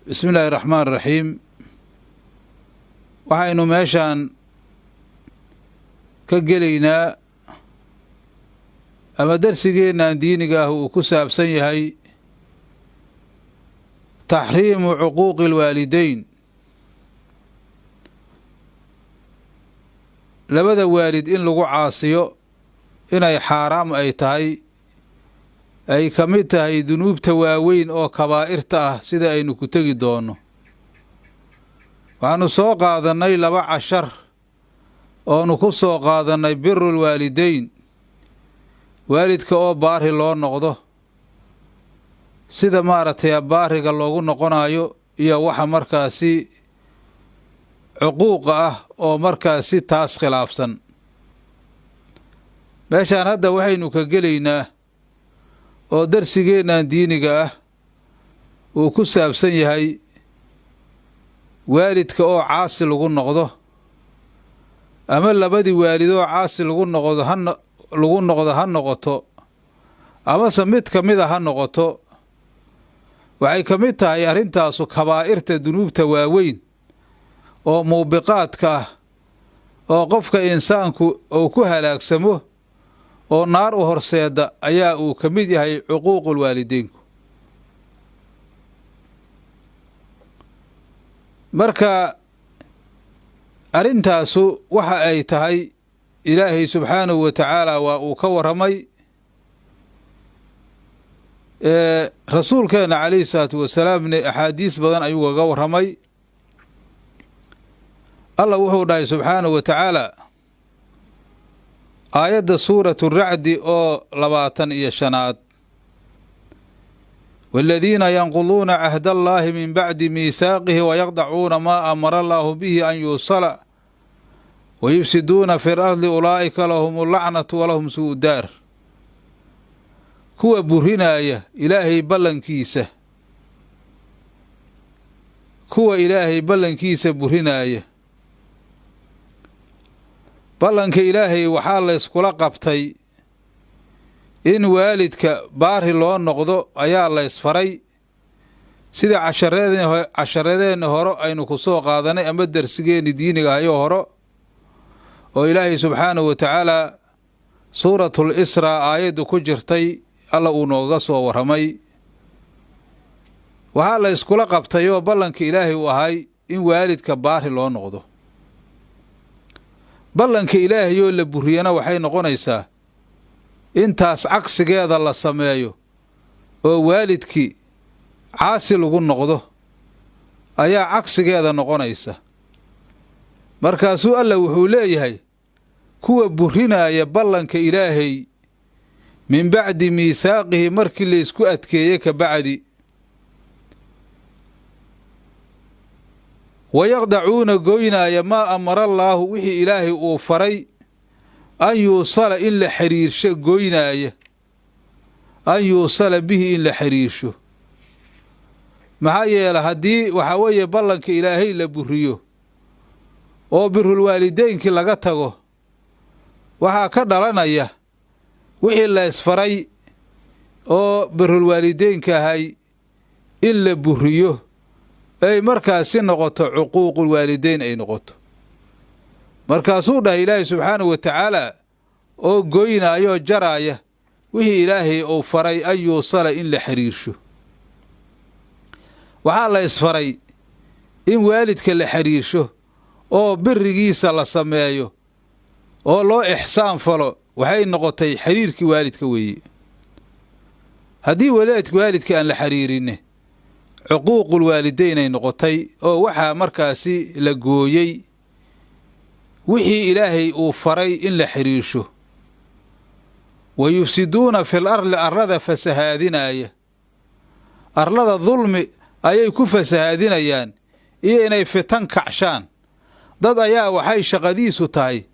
بسم الله الرحمن الرحيم waxaynu meeshaan ka gelaynaa ama darsigeennan diiniga ah uu ku saabsan yahay taxriimu cuquuqi alwaalidayn labada waalid in lagu caasiyo inay xaaraam ay tahay ay ka mid tahay dunuubta waaweyn oo kabaa'irta ah sida aynu ku tegi doonno waxaanu soo qaadannay 2 cashar oonu ku soo qaadannay birul waalidayn waalidka oo baari loo noqdo sida maaragtay baariga loogu noqonayo iyo waxa markaasi cuquuqa ah oo markaasi taas khilaafsan meeshaan hadda waxaynu ka gelaynaa oo darsigeennan diiniga ah uu ku saabsan yahay waalidka oo caasi lagu noqdo ama labadii waalid oo caasi lagu noqdo ha noqoto amase mid ka mid a ha noqoto waxay ka mid tahay arrintaasu kabaa'irta dunuubta waaweyn oo muubiqaadka ah oo qofka insaanku uu ku halaagsamo oo naar u horseeda ayaa uu ka mid yahay cuquuqul waalideynku marka arrintaasu waxa ay tahay ilaahay subxaanahu wa tacaala waa uu ka warramay rasuulkeenna calayhi salaatu wasalaamne axaadiis badan ayuu kaga warramay allah wuxuu dhahay subxaanahu wa tacaala aayadda suuratu racdi oo 25 waaladiina yanquduuna cahda allaahi min bacdi miihaaqihi wayaqdacuuna maa amara allaahu bihi an yuusala wayufsiduuna fi lardi ulaa'ika lahum allacnatu walahum suu'u daar kuwa burinaaya ilaahay ballankiisa burinaaya ballanka ilaahay waxaa layskula qabtay in waalidka baari loo noqdo ayaa laysfaray sida casharadeenna hore aynu ku soo qaadanay ama darsigeenni diiniga hayoo horo oo ilaahay subxaanahu wa tacaalaa suuratul israa aayaddu ku jirtay alla uu nooga soo warramay waxaa layskula qabtay oo ballanka ilaahay uu ahay in waalidka baari loo noqdo ballanka ilaahayoo la buriyana waxay noqonaysaa intaas cagsigeeda la sameeyo oo waalidkii caasi lagu noqdo ayaa cagsigeeda noqonaysa markaasuu alla wuxuu leeyahay kuwa burinaaya ballanka ilaahay min bacdi miihaaqihi markii laysku adkeeye ka bacdi wayaqdacuuna goynaaya maa amarallaahu wixii ilaahay uu faray an yuusala in la xidhiirsho goynaaya an yuusala bihi in la xidhiirsho maxaa yeele haddii waxaa weeye ballanka ilaahay la buriyo oo birulwaalideynkii laga tago waxaa ka dhalanaya wixii la ysfaray oo birulwaalideynka ahay in la buriyo ay markaasi noqoto cuquuqul waalideyn ay noqoto markaasuu dhahay ilaahay subxaanahu wa tacaalaa oo goynaayoo jaraaya wixii ilaahay uu faray an yuusala in la xidhiirsho waxaa la ysfaray in waalidka la xidhiirsho oo birigiisa la sameeyo oo loo ixsaan falo waxay noqotay xidhiirkii waalidka weeye haddii waalidka aan la xidhiirinne cuquuqul waalideyn ay noqotay oo waxaa markaasi la gooyey wixii ilaahay uu faray in la xidhiirsho wa yufsiduuna fil arli arlada fasahaadinaaya arlada dulmi ayay ku fasahaadinayaan iyo inay fitan kacshaan dad ayaa waxay shaqadiisu tahay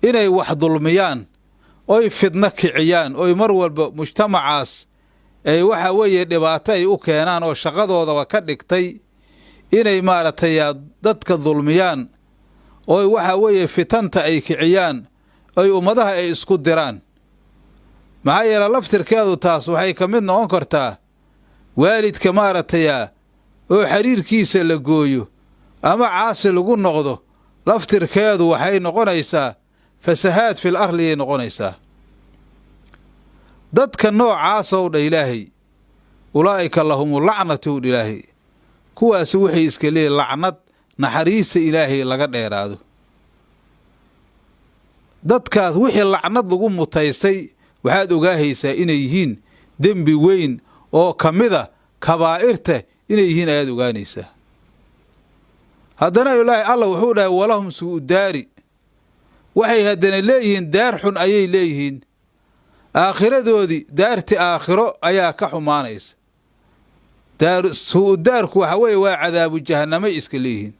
inay wax dulmiyaan oy fidno kiciyaan oy mar walba mujtamacaas ay waxa weeye dhibaato ay u keenaan oo shaqadoodaba ka dhigtay inay maaragtay dadka dulmiyaan oy waxa weeye fitanta ay kiciyaan oy ummadaha ay isku diraan maxaa yeele laftirkeedu taas waxay ka mid noqon kartaa waalidka maaragtay oo xiriirkiisa la gooyo ama caasi lagu noqdo laftirkeedu waxay noqonaysaa fasahaad fil arliyay noqonaysaa. dadka noocaasow dha ilaahay ulaa'ika lahumu lacnatu dha ilaahay, kuwaasi waxay iska leeyihin lacnad naxariista ilaahay laga dheeraado. dadkaas wixii lacnad lagu mutaystay waxaad ogaahaysaa inay yihiin dembi weyn oo ka mida kabaa'irta inay yihiin ayaad ogaanaysaa. haddana ilaahay alla wuxuu dhahay walahum suu'u daari, waxay haddana leeyihiin daar xun ayay leeyihiin. aakhiradoodii daarti aakhiro ayaa ka xumaanaysa. suu'u daarku waxa weeye waa cadaabu jahannamay iska leeyihiin,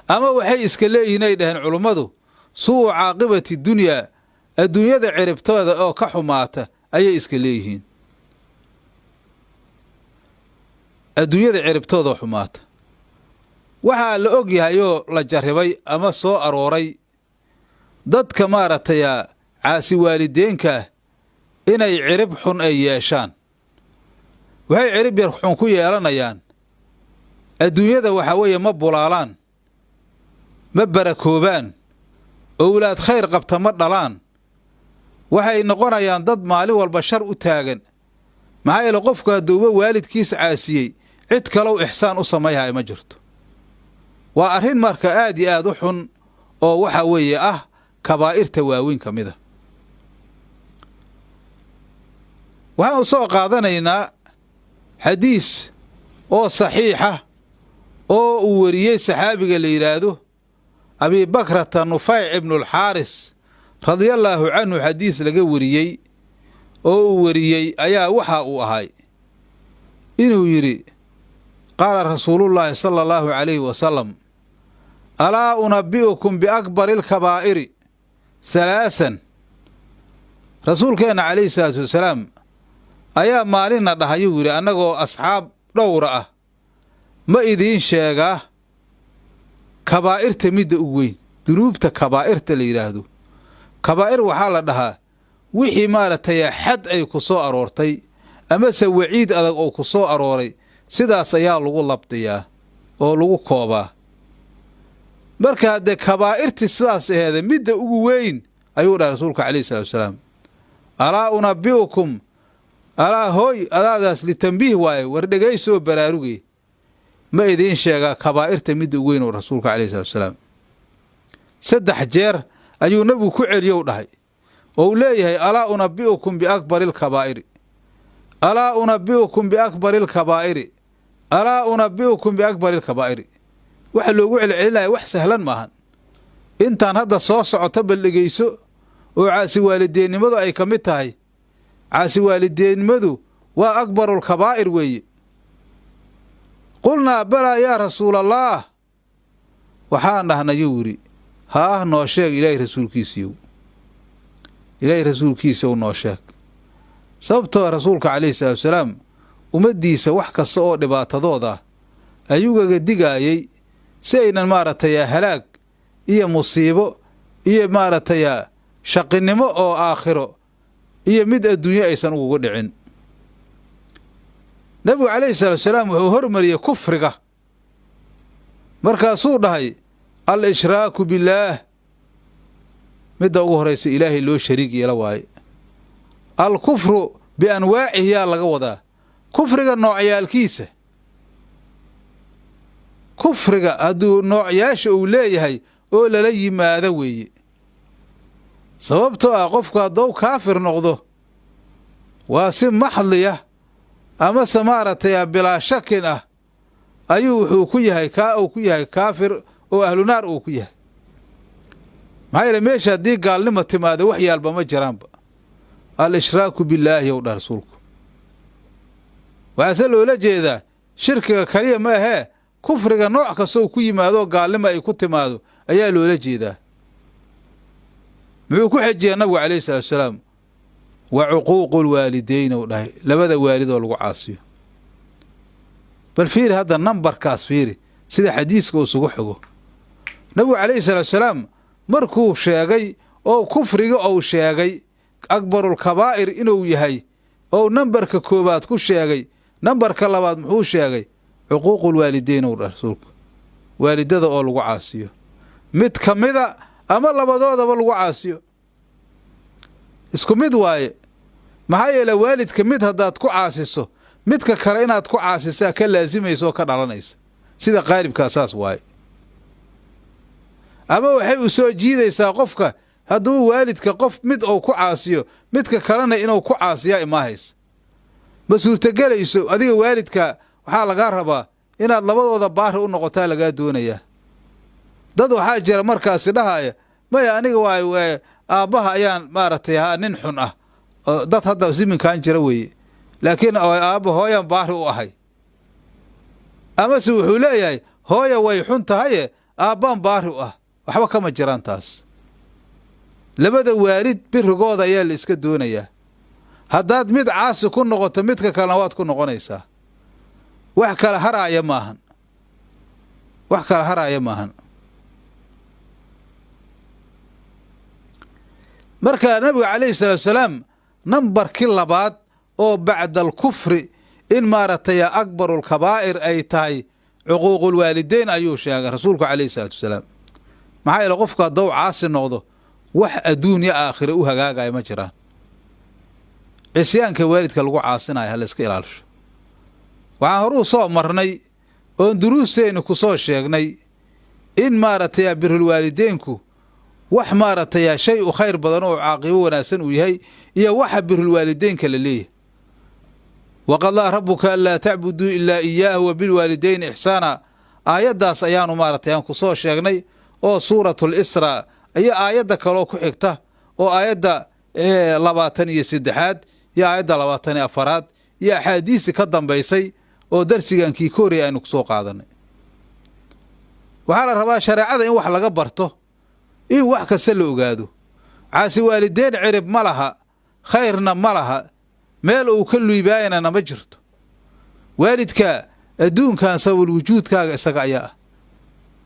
ama waxay iska leeyihiin ay dhaheen culummadu suu'u caaqibati dunyaa, adduunyada ciribtooda oo ka xumaata ayay iska leeyihiin. adduunyada ciribtooda oo xumaata waxaa la og yahay oo la jarribay ama soo arooray dadka maaragtay caasi waalideenka inay cirib xun ay yeeshaan. waxay cirib yar xun ku yeelanayaan adduunyada waxa weeye ma bulaalaan, ma barakoobaan, owlaad khayr qabta ma dhalaan. waxay noqonayaan dad maalin walba shar u taagan. maxaa yeele qofku hadduuba waalidkiisa caasiyey cid kalow ixsaan u samayhaya ma jirto. waa arrin marka aad iyo aad u xun oo waxa weeye ah kabaa'irta waaweyn ka mida. waxaan u soo qaadanaynaa xadiis oo saxiixa oo uu wariyey saxaabiga la yidhaahdo abiibakrata nufayc ibnulxaaris radiallaahu canhu. xadiis laga wariyey oo uu wariyey ayaa waxa uu ahay inuu yidhi qaala rasuulullaahi sala allahu calayhi wasalam alaa unabbi'ukum biakbari alkabaa'iri halaasan. rasuulkeenna calayhi salaatu wasalaam ayaa maalinna dhahayuu yidhi annagoo asxaab dhowra ah, ma idiin sheegaa kabaa'irta midda u weyn, dunuubta kabaa'irta la yidhaahdo. kabaa'ir waxaa la dhahaa wixii maaragtay xad ay ku soo aroortay amase waciid adag oo ku soo arooray, sidaas ayaa lagu labdiyaa oo lagu koobaa. marka haddee kabaa'irtii sidaas aheeda midda ugu weyn ayuu dhahay rasuulka calayhi salaatu wasalaam. alaa unabbi'ukum, alaa hooy adaadaas litambiih waaye, war dhegaysoo baraarugay, ma idiin sheegaa kabaa'irta midda ugu weyn oo rasuulka calayhi salaatu wasalaam. 3 jeer ayuu nebigu ku celiyow dhahay oo uu leeyahay alaa unabbi'ukum biakbari alkabaa'iri, alaa unabbi'ukum biakbari alkabaa'iri, alaa unabbi'ukum biakbari alkabaa'iri. waxa loogu celcelinaya wax sahlan maahan. intaan hadda soo socota bal dhegayso oo caasi waalideennimadu ay ka mid tahay. caasi waalideennimadu waa akbarulkabaa'ir weeye. qulnaa balaa yaa rasuulallaah, waxaan dhahnayuu yidhi haah noo sheeg ilaahay rasuulkiisiiyow, ilaahay rasuulkiisaw noo sheeg. sababtoo rasuulka calayhi salaatu wasalaam ummaddiisa wax kasta oo dhibaatadooda ayuugaga digaayey si aynan maaragtay halaag iyo musiibo iyo maaragtay shaqinimo oo aakhiro iyo mid adduunyo aysan uguga dhicin. nebigu calayhi salaatu wasalaam wuxuu hormariyey kufriga, markaasuu dhahay al-ishraaku billaah, midda ugu horraysa ilaahay loo shariig yeela waaye. al-kufru bianwaacihi yaa laga wadaa, kufriga noocyaalkiisa. kufriga hadduu noocyaasha uu leeyahay oo lala yimaado weeye. sababtoo ah qofku hadduu kaafir noqdo waa si maxdiya amase maaragtay bilaa shakin ah ayuu wuxuu ku yahay uu ku yahay kaafir oo ahlunaar uu ku yahay. maxaa yeele meesha haddii gaalnimo timaado wax yaalba ma jiraanba. al-ishraaku billaahi ow dhah rasuulku. waxaase loola jeedaa shirkiga kaliya ma ahee kufriga nooc kastoo ku yimaadoo gaalnimo ay ku timaado ayaa loola jeedaa. muxuu ku xejiyaa nabigu calayhi salaatu wasalaam wa cuquuqu lwaalidayn ou dhahay, labada waalidoo lagu caasiyo. bal fiiri hadda nambarkaas fiiri sida xadiiska uu isugu xigo. nabigu calayhi salaatu wasalaam markuu sheegay oo kufriga ou sheegay akbarulkabaa'ir inuu yahay oo nambarka koowaad ku sheegay, nambarka labaad muxuu sheegay cuquuqul waalideyn uu rasuulku waalidada oo lagu caasiyo mid ka mida ama labadoodaba lagu caasiyo isku mid waaye maxaa yeelay waalidka mid haddaad ku caasiso midka kale inaad ku caasisaa ka laasimaysa oo ka dhalanaysa sida qaalibkaa saas waaye ama waxay u soo jiidaysaa qofka hadduu waalidka qof mid uu ku caasiyo midka kalena inuu ku caasiyaa imaahaysa ma suurtagelayso adiga waalidka waxaa lagaa rabaa inaad labadooda baari u noqotaa lagaa doonayaa dad waxaa jira markaasi dhahaya maya aniga waay aabbaha ayaan maaragtay haa nin xun ah dad hadda siminkaan jira weeye laakiin aabba hooyaan baari u ahay amase wuxuu leeyahay hooya way xun tahaye aabbaan baari u ah waxba kama jiraan taas labada waalid birigooda ayaa la iska doonayaa haddaad mid caasi ku noqoto midka kalena waad ku noqonaysaa wax kala haraaya maahan marka nabiga calayhi salaatu wasalaam nambarkii labaad oo bacda alkufri in maaragtay akbarulkabaa'ir ay tahay cuquuqul waalideyn ayuu sheegay rasuulku calayhi salaatu wasalaam maxaa yeele qofku hadduu caasi noqdo wax adduun iyo aakhire u hagaagaya ma jiraan cisyaanka waalidka lagu caasinayo ha la iska ilaalisho waxaan horuu soo marnay oon duruusteennu ku soo sheegnay in maaragtay birulwaalideynku wax maaragtay shay u khayr badan oo caaqibo wanaagsan uu yahay iyo waxa birulwaalideynka la leeyahay waqadaa rabbuka anlaa tacbuduu ilaa iyaahu wa bilwaalideyni ixsaana aayaddaas ayaanu maaragtay aan ku soo sheegnay oo suuratul israa iyo aayadda kaloo ku xigta oo aayadda 23 iyo aayadda 24 iyo axaadiisi ka dambaysay oo darsigaankii ka horreeyay aynu ku soo qaadanay waxaa la rabaa shareecada in wax laga barto in wax kasta la ogaado caasi waalideyn cirib ma laha khayrna ma laha meel uu ka liibaanana ma jirto waalidka adduunkan sabab wujuudkaaga isaga ayaa ah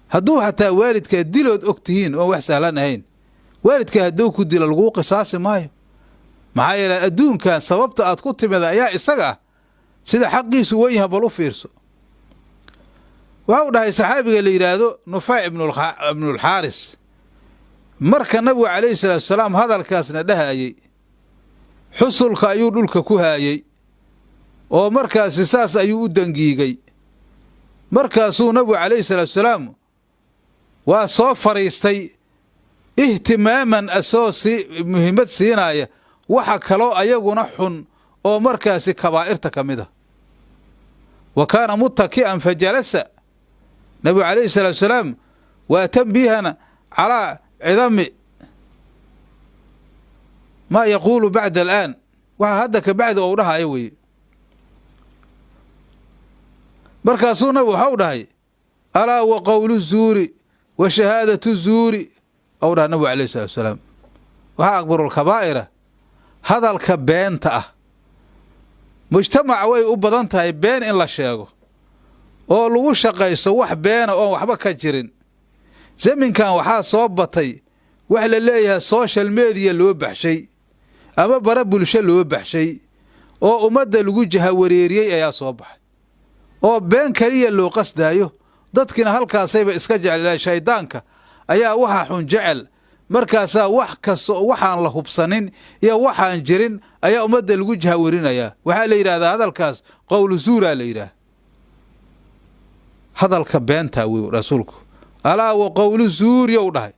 hadduu xataa waalidka dilood og tihiin oon wax sahlan ahayn waalidka hadduu ku dilo laguu qisaasi maayo maxaa yeelay adduunkan sababta aad ku timida ayaa isaga ah sida xaqiisu wen yaha bal u fiirso waxa uu dhahay saxaabiga la yidhaahdo nufayc ibnulxaaris marka nabigu calayhi salaatu wasalaam hadalkaasna dhahayey xusulka ayuu dhulka ku haayey oo markaasi saas ayuu u dangiigay markaasuu nabigu calayhi salaatu wasalaam waa soo fadhiistay ihtimaaman asoo muhiimad siinaaya waxa kaloo ayaguna xun oo markaasi kabaa'irta ka mid a wa kaana muttaki'an fa jalasa nabigu calayhi salaatu wasalaam waa tanbiihan calaa cidami maa yaquulu bacda alaan waxa hadda ka bacdi ou dhahayo weeye markaasuu nabigu waxa u dhahay alaa wa qowlu zuuri wa shahaadatu zuuri ou dhaha nabigu calayhi salatu wasalaam waxaa akbarulkabaa'ira hadalka beenta ah mujtamaca way u badan tahay been in la sheego oo lagu shaqayso wax beena oon waxba ka jirin zaminkan waxaa soo batay wax la leeyahay social media loo baxshay ama bara bulsho loo baxshay oo ummadda lagu jahawareeriyey ayaa soo baxay oo been kaliya loo qasdaayo dadkina halkaasayba iska jeclaan shaydaanka ayaa waxa xun jecel markaasaa wax kasto waxaan la hubsanin iyo waxaan jirin ayaa ummadda lagu jahawarinayaa waxaa la yidhahdaa hadalkaas qowlu zuuraa la yidhaah hadalka beentaa wey rasuulku alaa wa qowlu zuur yow dhahay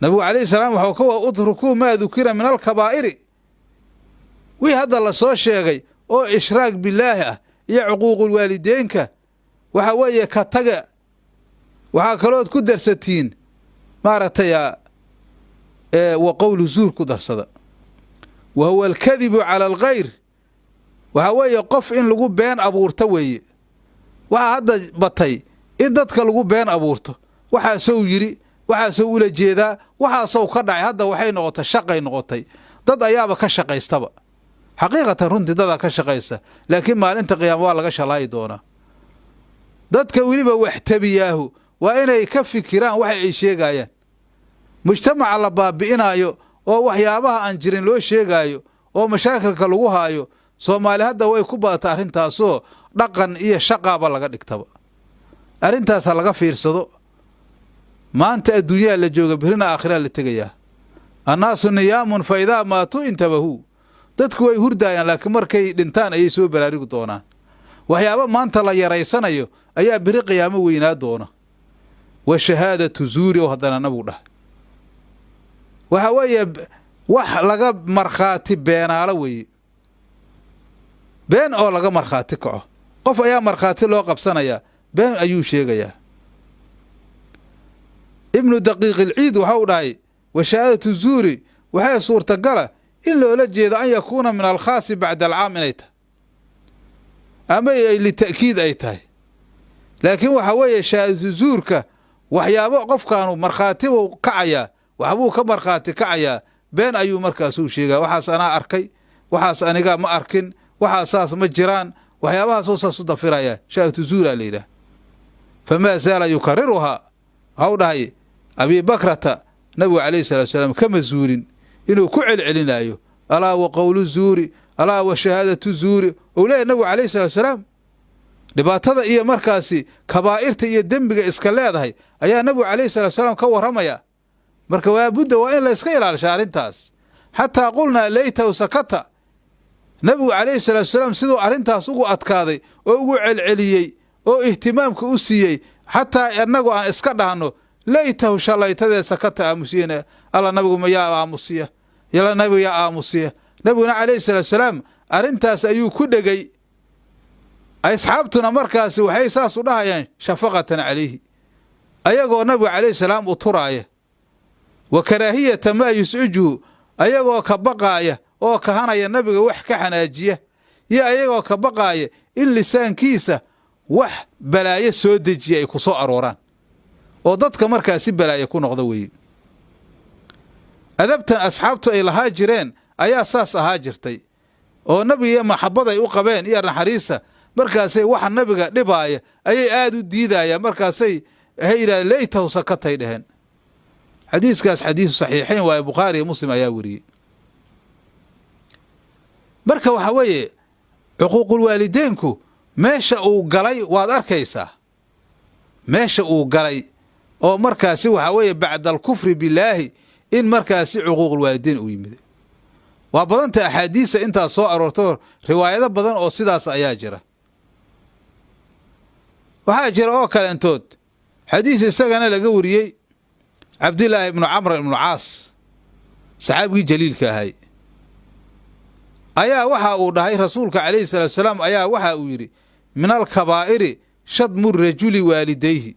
nabigu calayhi salaam waxuu ka waa udrukuu maa dukira min alkabaa'iri wii hadda la soo sheegay oo ishraak bilaahi ah iyo cuquuqulwaalideynka waxa weeye ka taga waxaa kalood ku darsatiin maaragtay wa qowlu zuur ku darsada wa huwa alkadibu cala alkhayr waxaa weeye qof in lagu been abuurto weeye waxaa hadda batay in dadka lagu been abuurto waxaasou yidhi waxaasou ula jeedaa waxaasou ka dhacay hadda waxay noqotay shaqay noqotay dad ayaaba ka shaqaystaba xaqiiqatan runtii dadaa ka shaqaysta laakiin maalinta qiyaama waa laga shalaayi doonaa dadka weliba wax tabiyaahu waa inay ka fikiraan waxa ay sheegayaan mujtamaca la baabi'inaayo oo waxyaabaha aan jirin loo sheegaayo oo mashaakilka lagu haayo soomaali hadda way ku badata arrintaasoo dhaqan iyo shaqaaba laga dhigtaba arrintaas ha laga fiirsado maanta adduunyaha la jooga birina aakhiraa la tegayaa annaasu niyaamun fa idaa maatuu intabahuu dadku way hurdaayaan laakiin markay dhintaan ayay soo baraarigi doonaan waxyaaba maanta la yaraysanayo ayaa biri qiyaamo weynaa doona wa shahaadatu zuuri oo haddana nabigu dhahay waxa weeye wax laga markhaati beenaalo weeye been oo laga markhaati kaco qof ayaa markhaati loo qabsanayaa been ayuu sheegayaa ibnu daqiiqilciid waxa uu dhahay wa shahaadatu zuuri waxay suurtagala in loola jeedo an yakuuna min alkhaasi bacda alcaam inay tahay ama ay lita'kiid ay tahay laakiin waxa weeye shahaadatu zuurka waxyaabo qofkaanu markhaati buu kacayaa waxbuu ka markhaati kacayaa been ayuu markaasuu sheegaa waxaas anaa arkay waxaas aniga ma arkin waxaasaas ma jiraan waxyaabahaasoo saas u dafirayaa shahaadatu zuuraa la yidhaah famaa zaala yukariruhaa waxau dhahay abiibakrata nabigu calayhi salatu wasalaam kama zuulin inuu ku celcelinaayo alaa wa qowlu zuuri alaa wa shahaadatu zuuri ou leeyahy nabigu calayhi salatu wasalaam dhibaatada iyo markaasi kabaa'irta iyo dembiga iska leedahay ayaa nabigu calayhi salatu wasalaam ka warramaya marka waabudda waa in la iska ilaalisha arrintaas xataa qulnaa laytahu sakata nabigu calayhi salatu wasalaam siduu arrintaas ugu adkaaday oo ugu celceliyey oo ihtimaamka u siiyey xataa annagu aan iska dhahno laytahu shallaytadee sakata aamusiyena alla nabigu ma yaa aamusiya yala nabigu yaa aamusiya nabiguna calayhi salatu wasalaam arrintaas ayuu ku dhegay asxaabtuna markaasi waxay saas u dhahayaan shafaqatan calayhi ayagoo nabiga calayhi salaam u turaaya wa karaahiyata maa yuscijuhu ayagoo ka baqaaya oo kahanaya nabiga wax ka xanaajiya iyo ayagoo ka baqaaya in lisaankiisa wax balaayo soo dejiya ay ku soo arooraan oo dadka markaasi balaayo ku noqda weeye adabtan asxaabtu ay lahaa jireen ayaa saas ahaa jirtay oo nabiga iyo maxabbaday u qabeen iyo naxariisa markaasay waxa nabiga dhibaaya ayay aad u diidayaan markaasay waxay yidhahdeen laytahu sakatay dheheen xadiiskaas xadiisu saxiixayn waaye bukhaari iyo muslim ayaa weriyey marka waxaa weeye cuquuqulwaalideynku meesha uu galay waad arkaysaa meesha uu galay oo markaasi waxaa weeye bacda alkufri billaahi in markaasi cuquuqulwaalideyn uu yimid waa badanta axaadiisa intaas soo aroorto riwaayado badan oo sidaas ayaa jira waxaa jira oo kaleentood xadiis isagana laga wariyey cabdillaahi ibnu camr ibnu caas saxaabigii jaliilka ahay ayaa waxa uu dhahay rasuulka calayhi salaatu wasalaam ayaa waxa uu yidhi min alkabaa'iri shadmu rajuli waalidayhi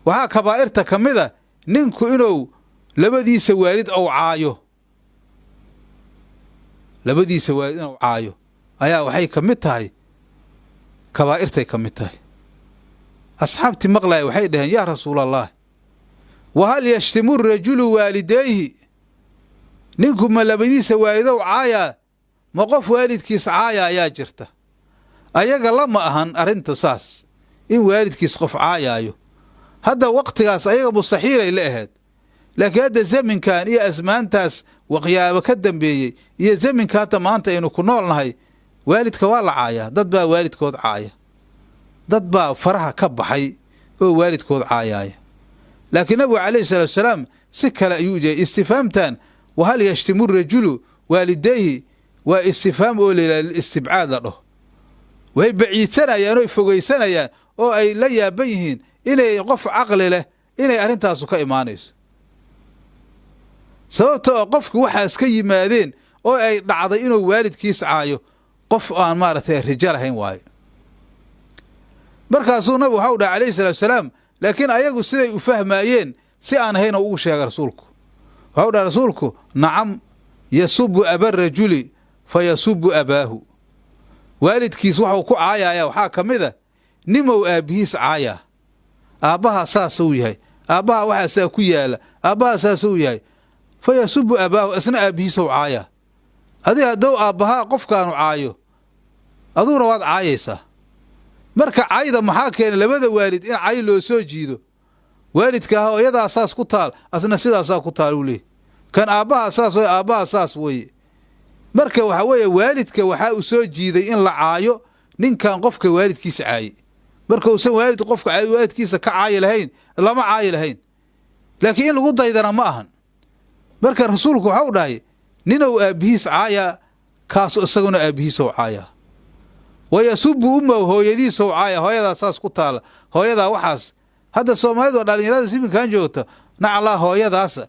waxaa kabaa'irta ka mid a ninku inuu labadiisa waalid ou caayo labadiisa waalid inuu caayo ayaa waxay ka mid tahay kabaa'irtay ka mid tahay asxaabtii maqlaya waxay dhaheen yaa rasuulallaah wa hal yashtimu rajulu waalidayhi ninku ma labadiisa waalidow caayaa ma qof waalidkiis caaya ayaa jirta ayaga lama ahan arrinta saas in waalidkiis qof caayaayo hadda waqtigaas ayaga mustaxiilay la ahayd laakiin hadda zaminkan iyo asmaantaas waqyaabo ka dambeeyey iyo zaminka hadda maanta aynu ku nool nahay waalidka waa la caayaa dad baa waalidkood caaya dad baa faraha ka baxay oo waalidkood caayaaya laakiin nabigu calayhi salaatu wasalaam si kale ayuu jeeyay istifaamtan wahal yashtimu rajulu waalidayhi waa istifaam oo layidhaha istibcaad la dhaho way baciidsanayaan oo fogaysanayaan oo ay la yaaban yihiin inay qof caqli leh inay arrintaasu ka imaanayso sababta oo qofku waxaas ka yimaadeen oo ay dhacday inuu waalidkiis caayo qof aan maaragtay rijaal ahayn waayo markaasuu nabigu waxau dhaha calayhi salaatu wasalaam laakiin ayagu siday u fahmaayeen si aan ahayn oo ugu sheega rasuulku waxau dhaha rasuulku nacam yasubu abarajuli fa yasubu abaahu waalidkiis waxuu ku caayayaa waxaa ka mid a nimow aabbihiis caayaa aabbahaa saasuu yahay aabbahaa waxaasaa ku yaala aabbahaa saasuu yahay fa yasubu abaahu isna aabbihiisow caayaa adiga haddow aabbahaa qofkaanu caayo aduguna waad caayaysaa marka cayda maxaa keena labada waalid in cay loo soo jiido waalidka ah oo iyadaa saas ku taal asna sidaasaa ku taal uu leeyahy kan aabbahaa saas way aabbahaa saas weeye marka waxa weeye waalidka waxa uu soo jiiday in la caayo ninkan qofka waalidkiisa caayay marka uusan qofka waalidkiisa ka caayi lahayn lama caayi lahayn laakiin in lagu daydana ma ahan marka rasuulku waxa uu dhahay ninuu aabihiis caaya kaas isaguna aabihiisa u caaya wayasubu ummu hooyadiisa u caaya hooyadaa saas ku taala hooyadaa waxaas hadda Soomaalidu dhalinyarada siminkan joogto nacala hooyadaas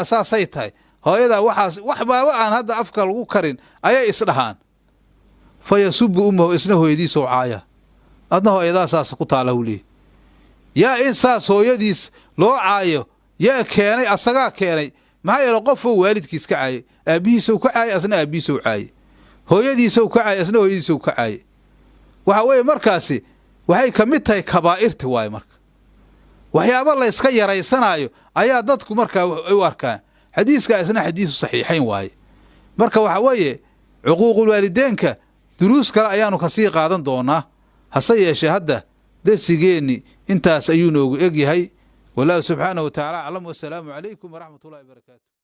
saasay tahay hooyadaa waxaas wax baaba aan hadda afka lagu karin ayay isdhahaan fayasubu ummu isna hooyadiisa u caaya adna hooyadaa saas ku taala wali yaa in saas hooyadiis loo caayo yaa keenay asaga keenay maxaa yeelay qof waalidkiis ka caayay aabihiisa uu ka caayay asna aabihiisa uu caayay hooyadiisa uu ka caayay asna hooyadiisa uu ka caayay waxa weeye markaasi waxay ka mid tahay kabaa'irta waay marka waxyaabo la iska yaraysanaayo ayaa dadku markaa u arkaan xadiiska isna xadiis saxiixayn waay marka waxa weeye xuquuqul waalideenka duruus kale ayaanu ka sii qaadan doonaa hase yeeshee hadda darsigeeni intaas ayuu noogu eg yahay wallahu subhanahu wa ta'ala a'lam wa salaamu alaykum wa rahmatullahi wa barakatuh